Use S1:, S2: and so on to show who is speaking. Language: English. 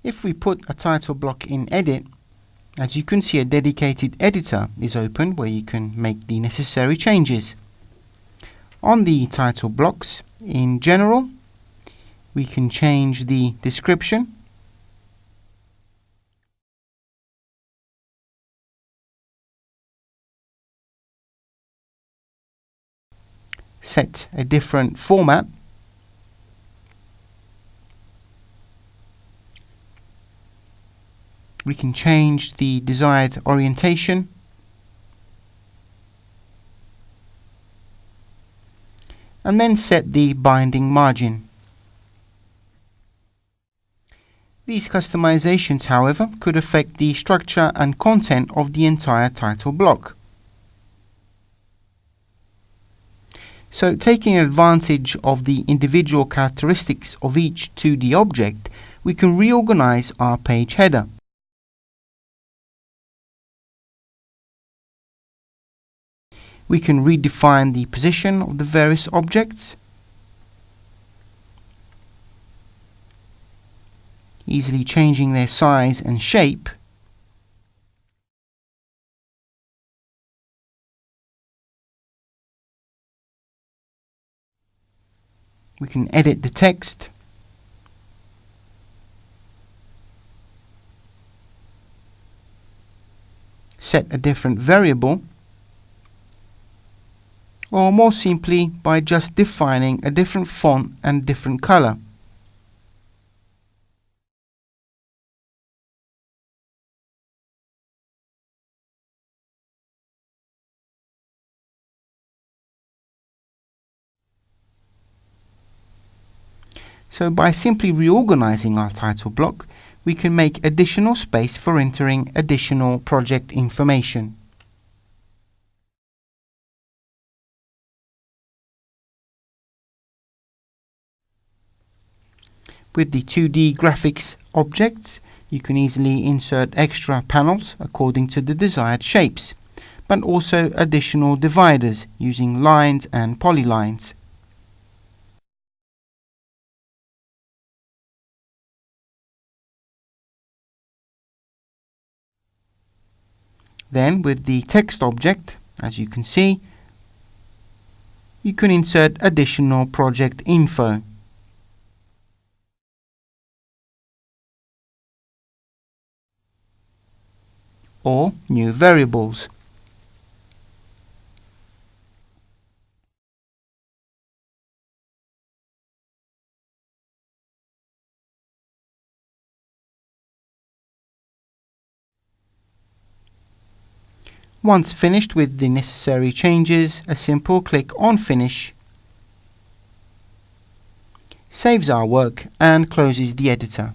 S1: If we put a title block in Edit, as you can see, a dedicated editor is open where you can make the necessary changes. On the title blocks, in General, we can change the description, set a different format, we can change the desired orientation, and then set the binding margin. These customizations, however, could affect the structure and content of the entire title block. So, taking advantage of the individual characteristics of each 2D object, we can reorganize our page header. We can redefine the position of the various objects, easily changing their size and shape. We can edit the text, set a different variable, or more simply by just defining a different font and different color. So by simply reorganizing our title block, we can make additional space for entering additional project information. With the 2D graphics objects, you can easily insert extra panels according to the desired shapes, but also additional dividers using lines and polylines. Then with the text object, as you can see, you can insert additional project info. Or new variables. Once finished with the necessary changes, a simple click on Finish saves our work and closes the editor.